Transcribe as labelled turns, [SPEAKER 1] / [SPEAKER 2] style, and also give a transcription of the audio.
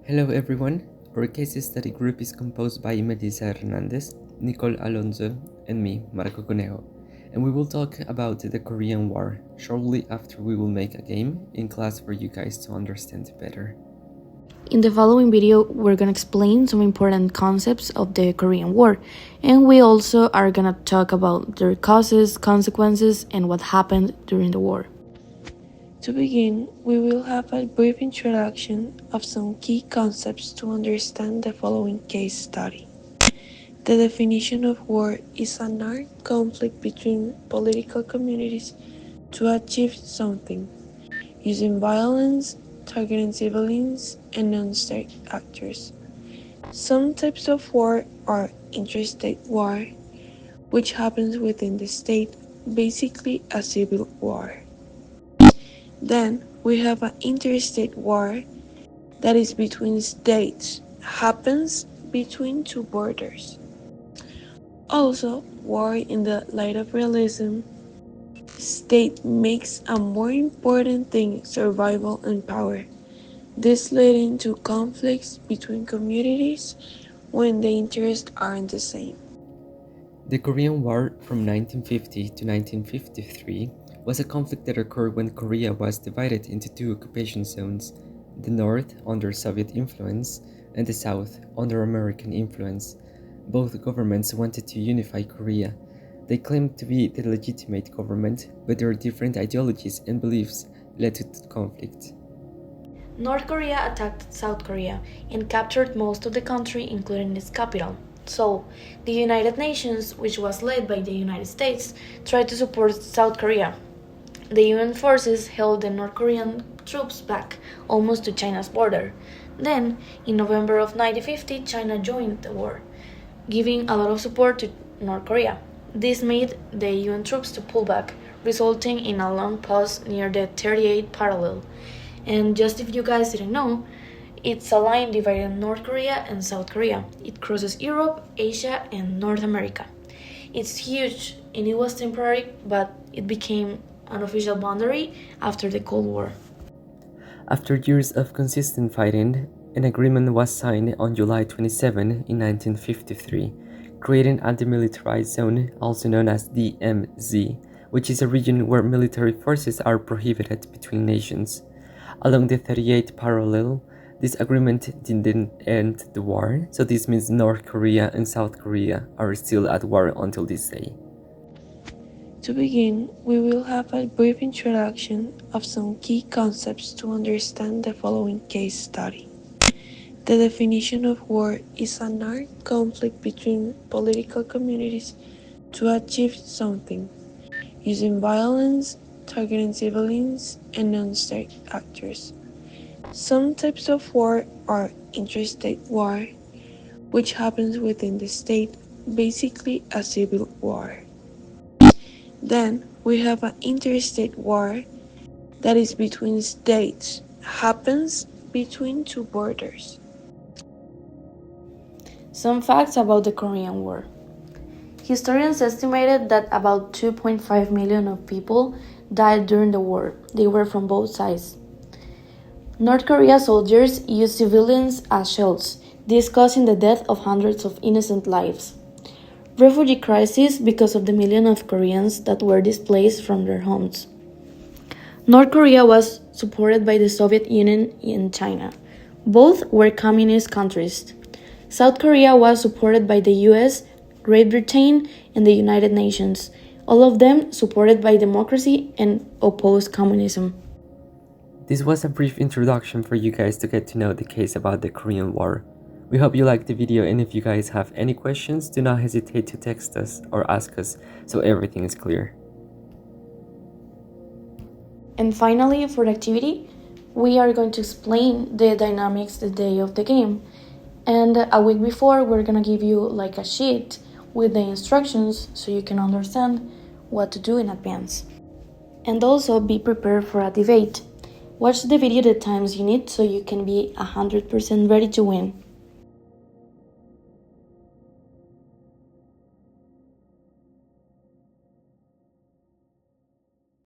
[SPEAKER 1] Hello everyone, our case study group is composed by Melissa Hernandez, Nicole Alonso, and me, Marco Conejo, and we will talk about the Korean War shortly after we will make a game in class for you guys to understand better.
[SPEAKER 2] In the following video, we're gonna explain some important concepts of the Korean War, and we also are gonna talk about their causes, consequences, and what happened during the war.
[SPEAKER 3] To begin, we will have a brief introduction of some key concepts to understand the following case study. The definition of war is an armed conflict between political communities to achieve something, using violence, targeting civilians, and non-state actors. Some types of war are interstate war, which happens within the state, basically a civil war. Then we have an interstate war that is between states, happens between two borders. Also, war in the light of realism, state makes a more important thing survival and power. This leading to conflicts between communities when the interests aren't the same.
[SPEAKER 1] The Korean War from 1950 to 1953 was a conflict that occurred when Korea was divided into two occupation zones, the North under Soviet influence and the South under American influence. Both governments wanted to unify Korea. They claimed to be the legitimate government, but their different ideologies and beliefs led to the conflict.
[SPEAKER 2] North Korea attacked South Korea and captured most of the country, including its capital. So, the United Nations, which was led by the United States, tried to support South Korea. The UN forces held the North Korean troops back, almost to China's border. Then, in November of 1950, China joined the war, giving a lot of support to North Korea. This made the UN troops to pull back, resulting in a long pause near the 38th parallel. And just if you guys didn't know, it's a line dividing North Korea and South Korea. It crosses Europe, Asia, and North America. It's huge, and it was temporary, but it became an official boundary after the Cold War.
[SPEAKER 1] After years of consistent fighting, an agreement was signed on July 27 in 1953, creating a demilitarized zone, also known as DMZ, which is a region where military forces are prohibited between nations. Along the 38th parallel, this agreement didn't end the war, so this means North Korea and South Korea are still at war until this day.
[SPEAKER 3] To begin, we will have a brief introduction of some key concepts to understand the following case study. The definition of war is an armed conflict between political communities to achieve something, using violence, targeting civilians, and non-state actors. Some types of war are interstate war, which happens within the state, basically a civil war. Then we have an interstate war that is between states, happens between two borders.
[SPEAKER 2] Some facts about the Korean War. Historians estimated that about 2.5 million of people died during the war. They were from both sides. North Korea soldiers used civilians as shields, this causing the death of hundreds of innocent lives. Refugee crisis because of the million of Koreans that were displaced from their homes. North Korea was supported by the Soviet Union and China. Both were communist countries. South Korea was supported by the US, Great Britain, and the United Nations, all of them supported by democracy and opposed communism.
[SPEAKER 1] This was a brief introduction for you guys to get to know the case about the Korean War. We hope you liked the video, and if you guys have any questions, do not hesitate to text us or ask us so everything is clear.
[SPEAKER 2] And finally, for the activity, we are going to explain the dynamics the day of the game. And a week before, we're gonna give you like a sheet with the instructions so you can understand what to do in advance. And also be prepared for a debate. Watch the video the times you need so you can be 100% ready to win.